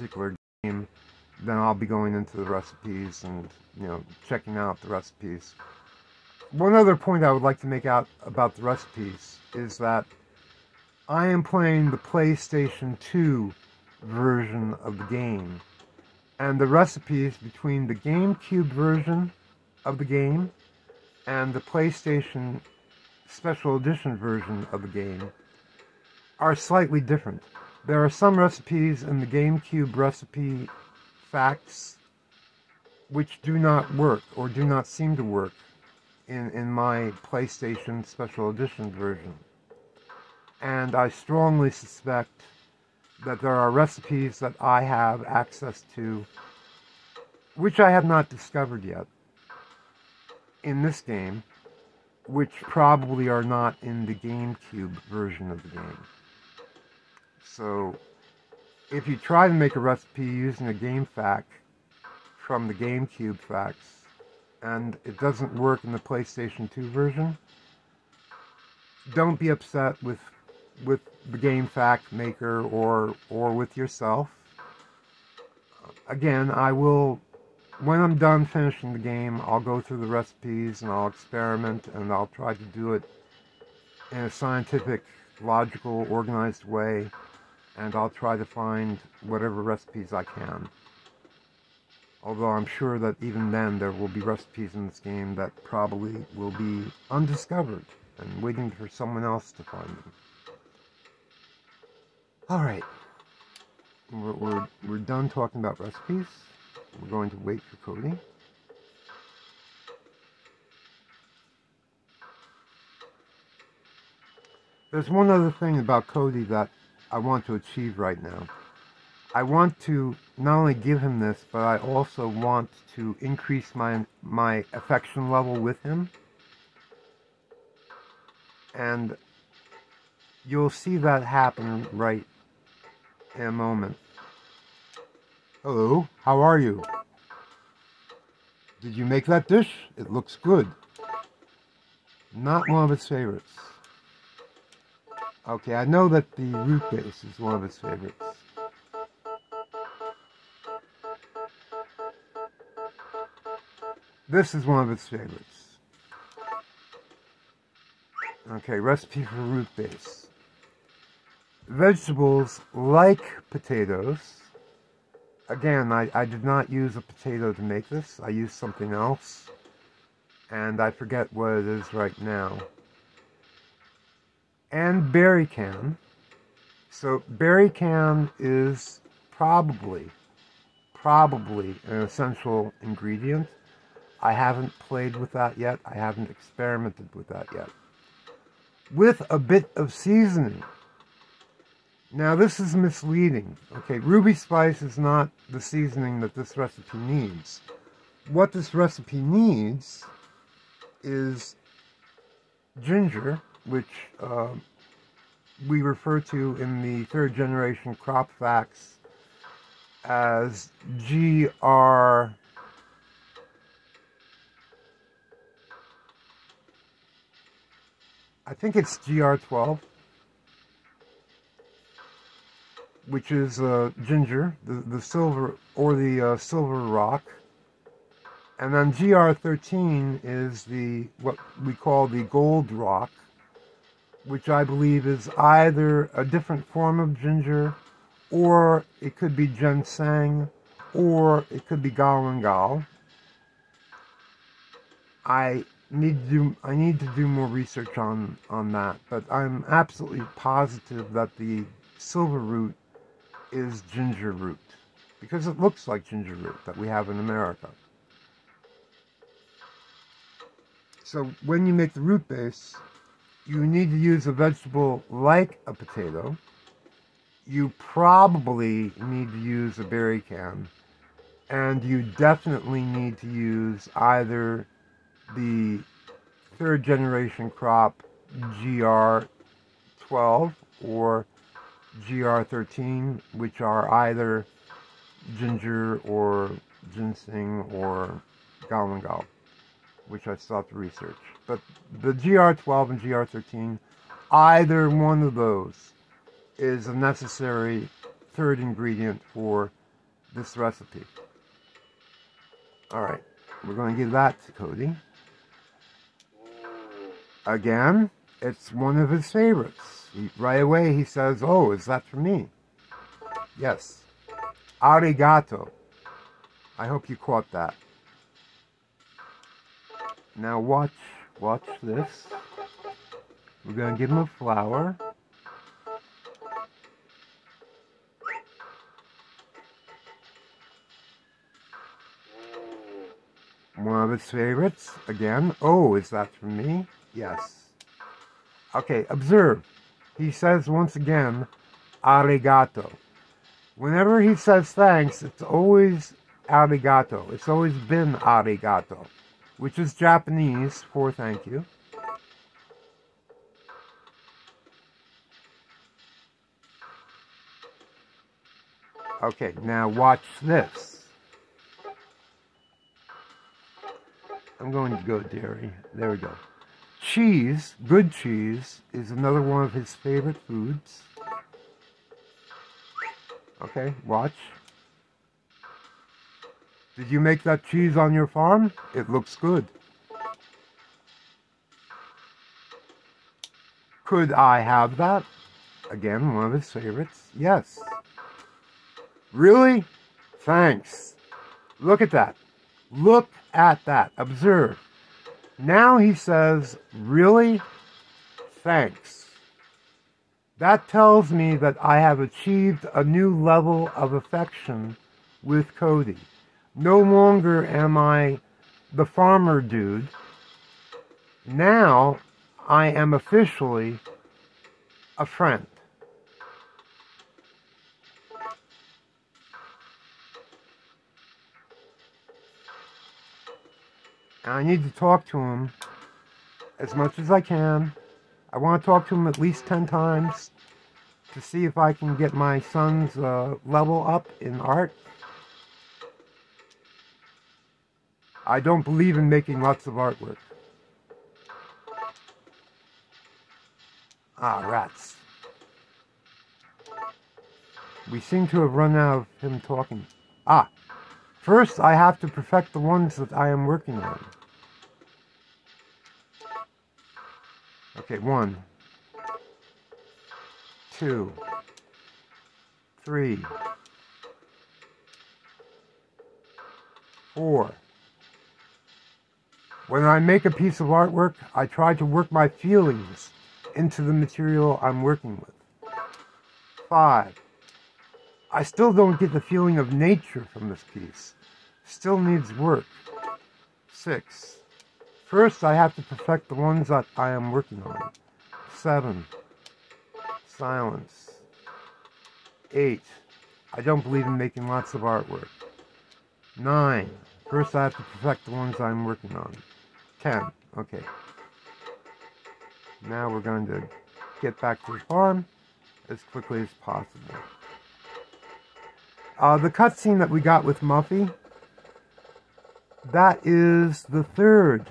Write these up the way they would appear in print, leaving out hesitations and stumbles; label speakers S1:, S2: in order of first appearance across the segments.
S1: particular game, then I'll be going into the recipes and, you know, checking out the recipes. One other point I would like to make out about the recipes is that I am playing the PlayStation 2 version of the game, and the recipes between the GameCube version of the game and the PlayStation Special Edition version of the game are slightly different. There are some recipes in the GameCube recipe facts which do not work or do not seem to work in my PlayStation Special Edition version. And I strongly suspect that there are recipes that I have access to which I have not discovered yet in this game, which probably are not in the GameCube version of the game. So, if you try to make a recipe using a game fact from the GameCube facts, and it doesn't work in the PlayStation 2 version, don't be upset with the game fact maker or with yourself. Again, I will, when I'm done finishing the game, I'll go through the recipes and I'll experiment and I'll try to do it in a scientific, logical, organized way, and I'll try to find whatever recipes I can. Although I'm sure that even then there will be recipes in this game that probably will be undiscovered and waiting for someone else to find them. Alright, we're done talking about recipes. We're going to wait for Cody. There's one other thing about Cody that I want to achieve right now. I want to not only give him this, but I also want to increase my affection level with him. And you'll see that happen right in a moment. Hello, how are you? Did you make that dish? It looks good. Not one of his favorites. Okay, I know that the root base is one of his favorites. This is one of his favorites. Okay, recipe for root base. Vegetables like potatoes. Again, I did not use a potato to make this. I used something else. And I forget what it is right now. And berry can. So berry can is probably an essential ingredient. I haven't played with that yet. I haven't experimented with that yet. With a bit of seasoning. Now this is misleading. Okay, ruby spice is not the seasoning that this recipe needs. What this recipe needs is ginger, which we refer to in the third generation crop facts as GR. I think it's GR12, which is ginger, the silver, or the silver rock. And then GR13 is what we call the gold rock, which I believe is either a different form of ginger, or it could be ginseng, or it could be galangal. I need to do more research on that, but I'm absolutely positive that the silver root is ginger root, because it looks like ginger root that we have in America. So when you make the root base, you need to use a vegetable like a potato. You probably need to use a berry can, and you definitely need to use either the third generation crop GR12 or GR13, which are either ginger or ginseng or galangal, which I still have to research. But the GR12 and GR13, either one of those is a necessary third ingredient for this recipe. Alright, we're going to give that to Cody. Again, it's one of his favorites. Right away he says, oh, is that for me? Yes. Arigato. I hope you caught that. Now watch this. We're going to give him a flower. One of his favorites. Again, oh, is that for me? Yes. Okay, observe. He says once again, arigato. Whenever he says thanks, it's always arigato. It's always been arigato, which is Japanese for thank you. Okay, now watch this. I'm going to go dairy. There we go. Cheese, good cheese, is another one of his favorite foods. Okay, watch. Did you make that cheese on your farm? It looks good. Could I have that? Again, one of his favorites. Yes. Really? Thanks. Look at that. Look at that. Observe. Now he says, really? Thanks. That tells me that I have achieved a new level of affection with Cody. No longer am I the farmer dude. Now I am officially a friend. And I need to talk to him as much as I can. I want to talk to him at least 10 times to see if I can get my son's level up in art. I don't believe in making lots of artwork. Ah, rats. We seem to have run out of him talking. Ah, first I have to perfect the ones that I am working on. Okay, 1, 2, 3, 4. When I make a piece of artwork, I try to work my feelings into the material I'm working with. 5. I still don't get the feeling of nature from this piece. Still needs work. 6. First, I have to perfect the ones that I am working on. 7. Silence. 8. I don't believe in making lots of artwork. 9. First, I have to perfect the ones I'm working on. 10. Okay. Now we're going to get back to the farm as quickly as possible. The cutscene that we got with Muffy, that is the third.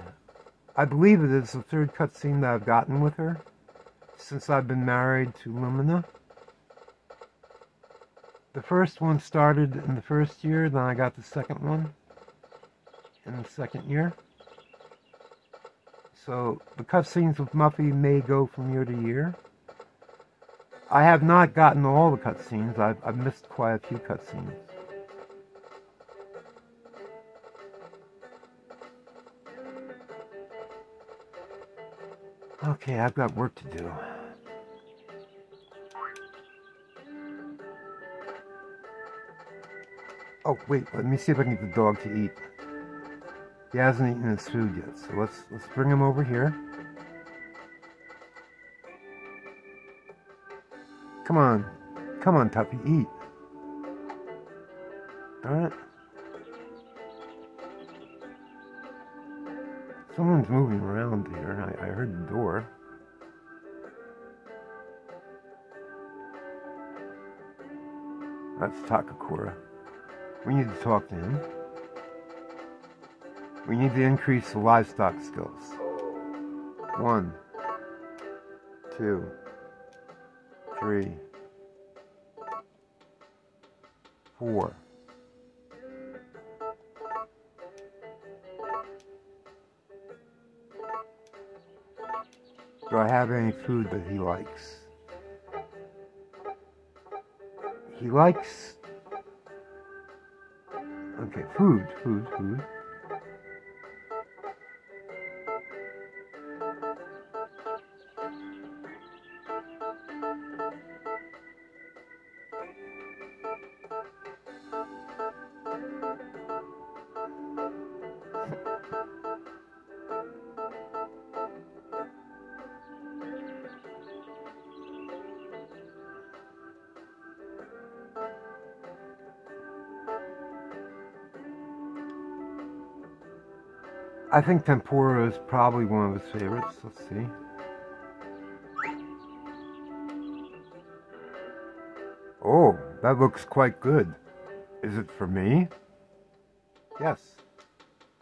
S1: I believe it is the third cutscene that I've gotten with her since I've been married to Lumina. The first one started in the first year, then I got the second one in the second year. So the cutscenes with Muffy may go from year to year. I have not gotten all the cutscenes. I've missed quite a few cutscenes. Okay, I've got work to do. Oh, wait, let me see if I can get the dog to eat. He hasn't eaten his food yet, so let's bring him over here. Come on, Tuppy, eat. Alright. Someone's moving around here. I heard the door. That's Takakura. We need to talk to him. We need to increase the livestock skills. 1, 2, 3, 4. Do I have any food that he likes? He likes... Okay, food. I think tempura is probably one of his favorites. Let's see. Oh, that looks quite good. Is it for me? Yes.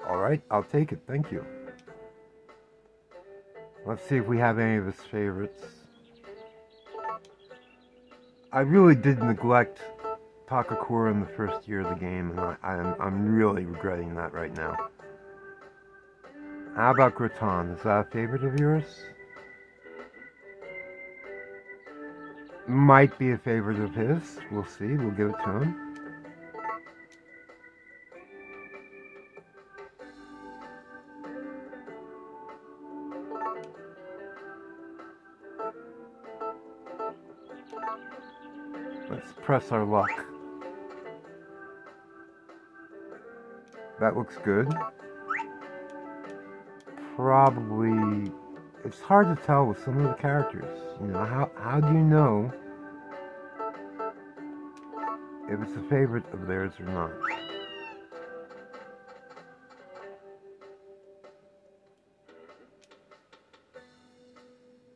S1: Alright, I'll take it. Thank you. Let's see if we have any of his favorites. I really did neglect Takakura in the first year of the game, and I'm really regretting that right now. How about Gratin? Is that a favorite of yours? Might be a favorite of his. We'll see. We'll give it to him. Let's press our luck. That looks good. Probably... It's hard to tell with some of the characters. You know, how do you know if it's a favorite of theirs or not?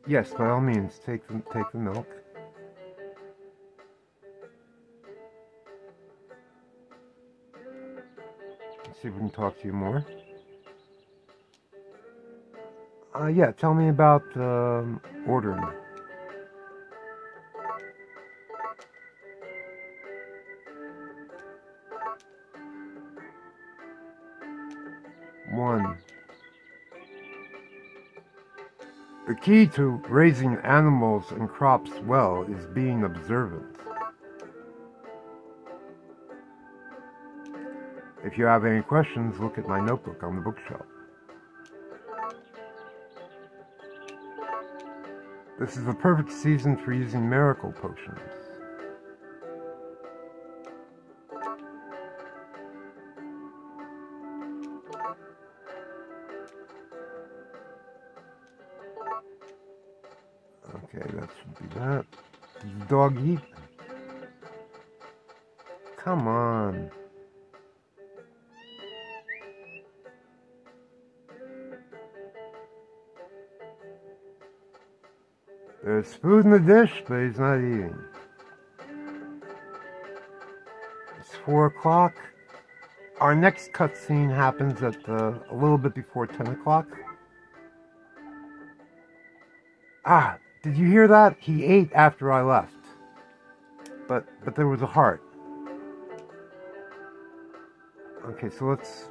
S1: Yes, by all means, take the milk. Let's see if we can talk to you more. Yeah, tell me about ordering. One. The key to raising animals and crops well is being observant. If you have any questions, look at my notebook on the bookshelf. This is the perfect season for using miracle potions. Okay, that should be that. Did the dog eat? Come on. There's food in the dish, but he's not eating. It's 4 o'clock. Our next cutscene happens at a little bit before 10 o'clock. Ah, did you hear that? He ate after I left. But there was a heart. Okay, so let's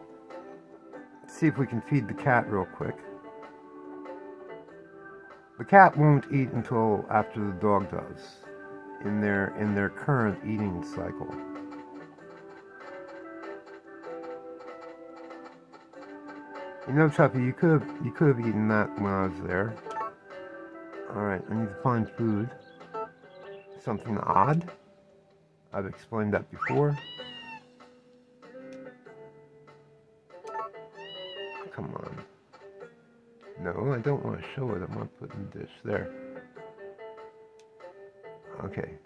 S1: see if we can feed the cat real quick. The cat won't eat until after the dog does, in their current eating cycle. You know, Tuffy, you could have eaten that when I was there. All right, I need to find food. Something odd. I've explained that before. Come on. No, I don't want to show it. I'm not putting the dish there. Okay.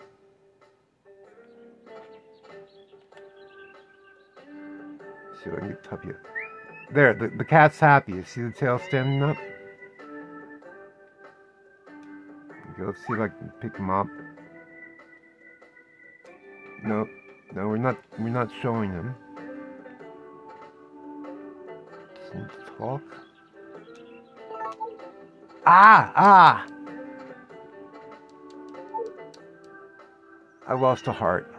S1: See if I can get Tuffy. There, the cat's happy. You see the tail standing up? Okay, let's see if I can pick him up. No, we're not showing him. Just need to talk. Ah! I lost a heart.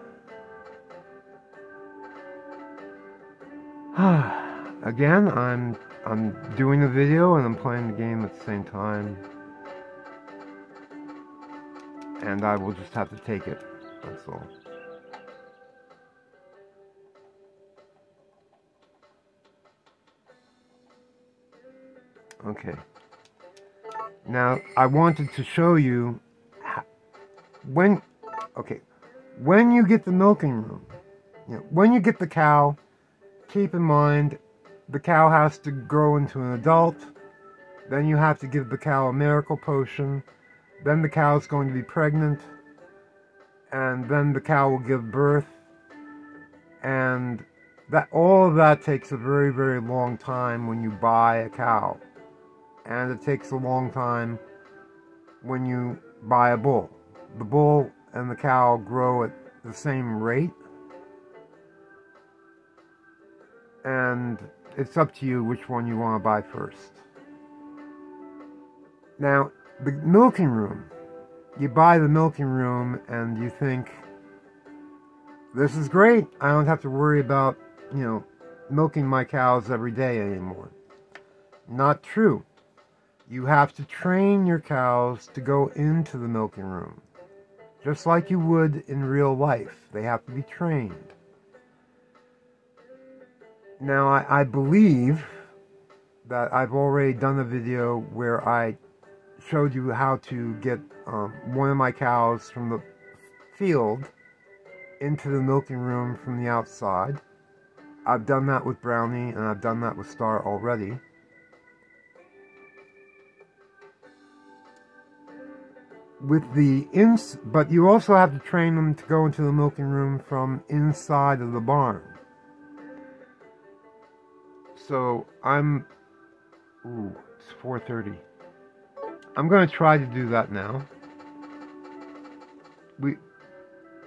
S1: Again, I'm doing a video and I'm playing the game at the same time. and I will just have to take it. That's all. Okay. Now, I wanted to show you when you get the milking room, when you get the cow, keep in mind the cow has to grow into an adult, then you have to give the cow a miracle potion, then the cow is going to be pregnant, and then the cow will give birth, and all of that takes a very, very long time when you buy a cow. And it takes a long time when you buy a bull. The bull and the cow grow at the same rate. And it's up to you which one you want to buy first. Now, the milking room. You buy the milking room and you think, this is great. I don't have to worry about, milking my cows every day anymore. Not true. You have to train your cows to go into the milking room. Just like you would in real life. They have to be trained. Now, I believe that I've already done a video where I showed you how to get one of my cows from the field into the milking room from the outside. I've done that with Brownie, and I've done that with Star already. But you also have to train them to go into the milking room from inside of the barn. So it's 4:30. I'm going to try to do that now.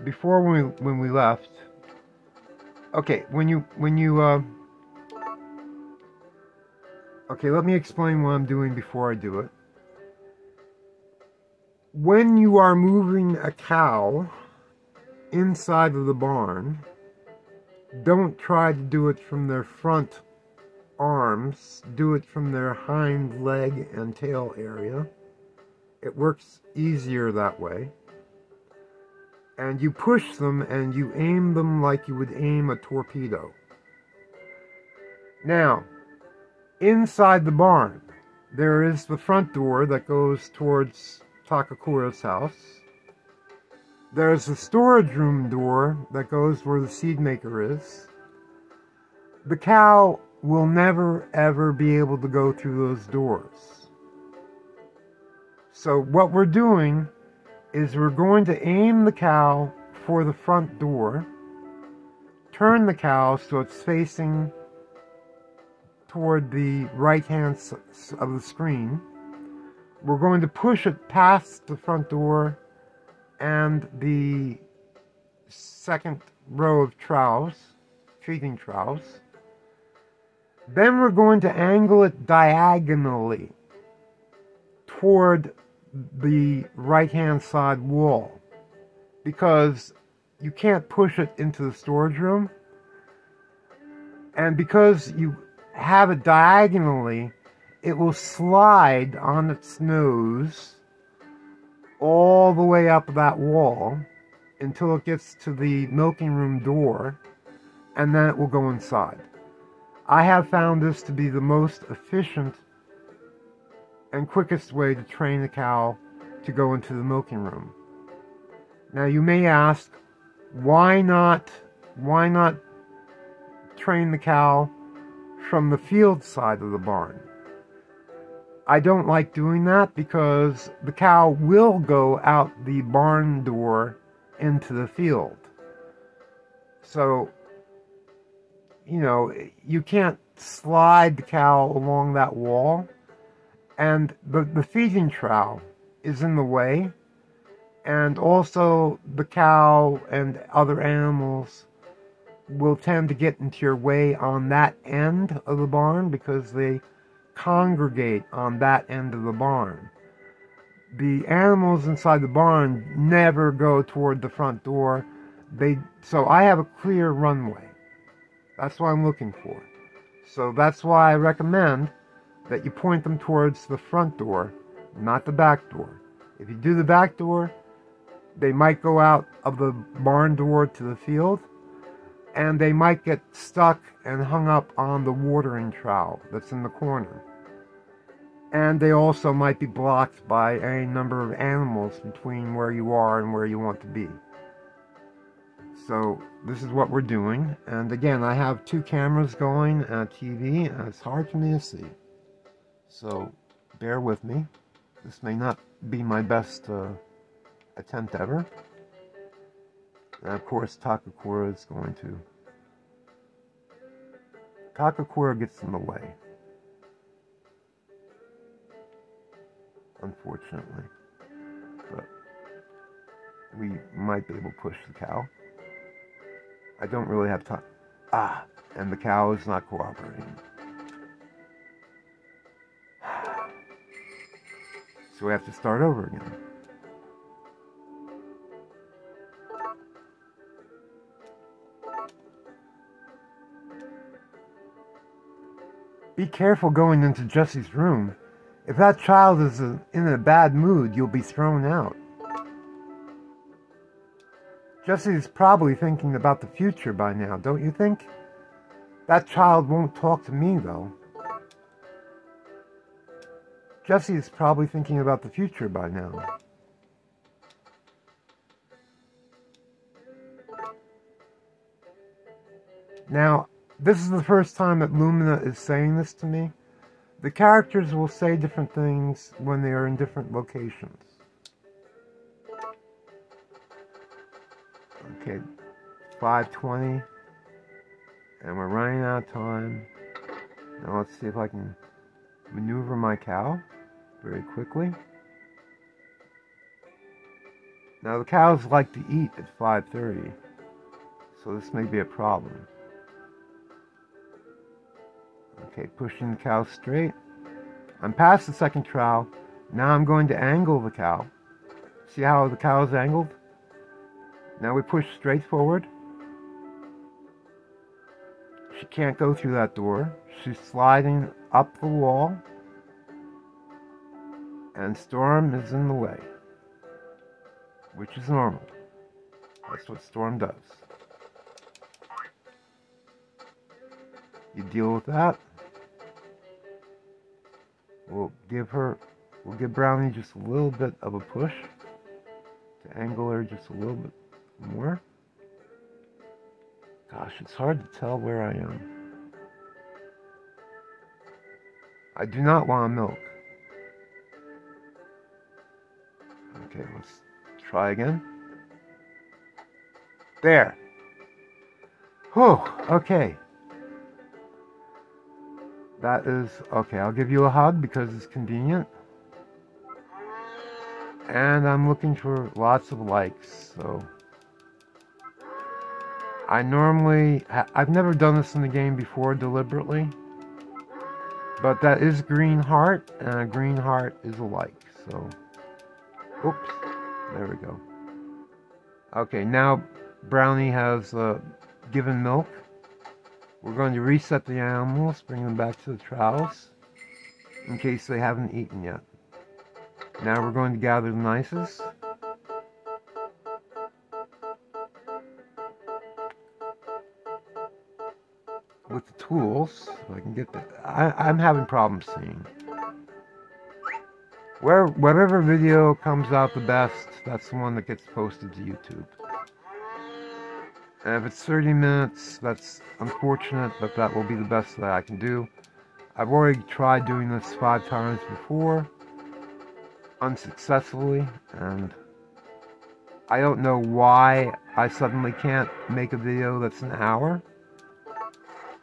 S1: Before when we left. Okay, okay, let me explain what I'm doing before I do it. When you are moving a cow inside of the barn, don't try to do it from their front arms. Do it from their hind leg and tail area. It works easier that way. And you push them and you aim them like you would aim a torpedo. Now, inside the barn, there is the front door that goes towards Takakura's house. There's the storage room door that goes where the seed maker is. The cow will never ever be able to go through those doors. So what we're doing is we're going to aim the cow for the front door, turn the cow so it's facing toward the right hand of the screen. We're going to push it past the front door and the second row of troughs, feeding troughs. Then we're going to angle it diagonally toward the right-hand side wall, because you can't push it into the storage room, and because you have it diagonally, it will slide on its nose all the way up that wall until it gets to the milking room door, and then it will go inside. I have found this to be the most efficient and quickest way to train a cow to go into the milking room. Now you may ask, why not train the cow from the field side of the barn? I don't like doing that because the cow will go out the barn door into the field. So, you can't slide the cow along that wall. And the feeding trough is in the way. And also the cow and other animals will tend to get into your way on that end of the barn because they congregate on that end of the barn. The animals inside the barn never go toward the front door. So I have a clear runway. That's what I'm looking for. So that's why I recommend that you point them towards the front door, not the back door. If you do the back door, They might go out of the barn door to the field, and they might get stuck and hung up on the watering trowel that's in the corner. And they also might be blocked by a number of animals between where you are and where you want to be. So this is what we're doing. And again, I have 2 cameras going and a TV, and it's hard for me to see. So bear with me. This may not be my best attempt ever. And of course, Takakura is going to... Takakura gets in the way. Unfortunately. But we might be able to push the cow. I don't really have time. And the cow is not cooperating. So we have to start over again. Be careful going into Jesse's room. If that child is in a bad mood, you'll be thrown out. Jesse is probably thinking about the future by now, don't you think? That child won't talk to me, though. Jesse is probably thinking about the future by now. Now, this is the first time that Lumina is saying this to me. The characters will say different things when they are in different locations. Okay, 5:20, and we're running out of time. Now let's see if I can maneuver my cow very quickly. Now the cows like to eat at 5:30, so this may be a problem. Okay, pushing the cow straight. I'm past the second trowel. Now I'm going to angle the cow. See how the cow is angled? Now we push straight forward. She can't go through that door. She's sliding up the wall. And Storm is in the way. Which is normal. That's what Storm does. You deal with that. We'll give Brownie just a little bit of a push to angle her just a little bit more. Gosh, it's hard to tell where I am. I do not want milk. Okay, let's try again. There. Whew, okay. That is, okay, I'll give you a hug because it's convenient. And I'm looking for lots of likes, so... I've never done this in the game before deliberately. But that is green heart, and a green heart is a like, so... Oops, there we go. Okay, now Brownie has given milk. We're going to reset the animals, bring them back to the trowels, in case they haven't eaten yet. Now we're going to gather the nices. With the tools, so I can get the... I'm having problems seeing. Whatever video comes out the best, that's the one that gets posted to YouTube. And if it's 30 minutes, that's unfortunate, but that will be the best that I can do. I've already tried doing this 5 times before, unsuccessfully, and I don't know why I suddenly can't make a video that's an hour.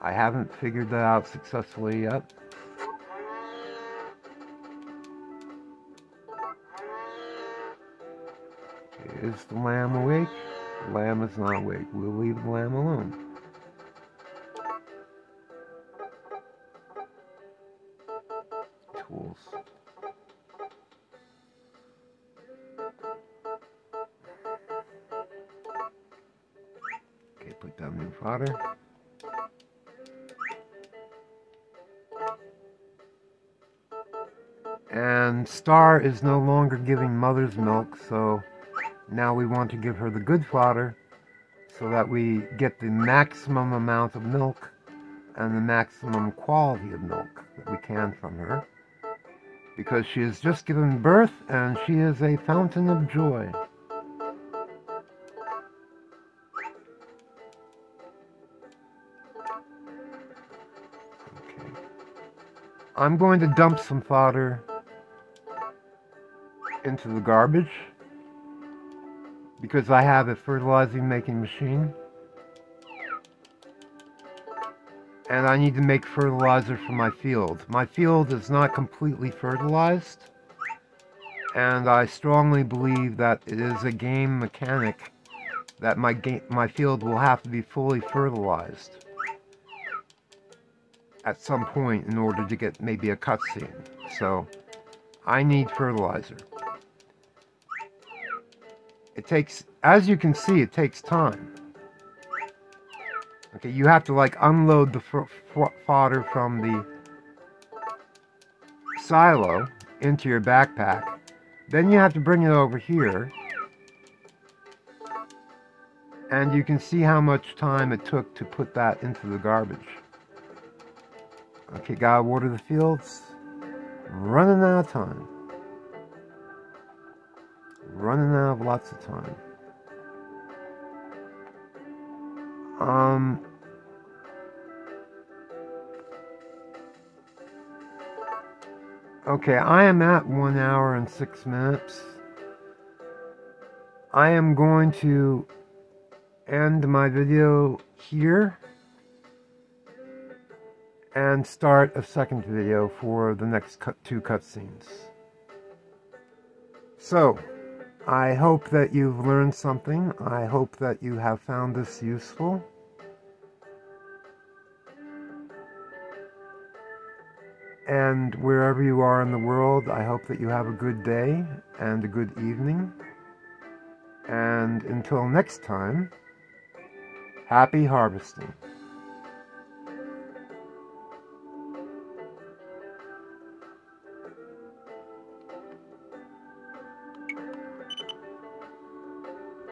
S1: I haven't figured that out successfully yet. Okay, is the lamb awake? The lamb is not awake. We'll leave the lamb alone. Tools. Okay, put down new fodder. And Star is no longer giving mother's milk, so Now we want to give her the good fodder so that we get the maximum amount of milk and the maximum quality of milk that we can from her, because she has just given birth and she is a fountain of joy. Okay. I'm going to dump some fodder into the garbage because I have a fertilizing making machine. And I need to make fertilizer for my field. My field is not completely fertilized, and I strongly believe that it is a game mechanic that my field will have to be fully fertilized at some point in order to get maybe a cutscene. So I need fertilizer. It takes, as you can see, it takes time. Okay, you have to like unload the fodder from the silo into your backpack. Then you have to bring it over here. And you can see how much time it took to put that into the garbage. Okay, gotta water the fields. Running out of time. Running out of lots of time. Okay, I am at 1 hour and 6 minutes. I am going to end my video here and start a second video for the next two cutscenes. So, I hope that you've learned something. I hope that you have found this useful. And wherever you are in the world, I hope that you have a good day and a good evening. And until next time, happy harvesting.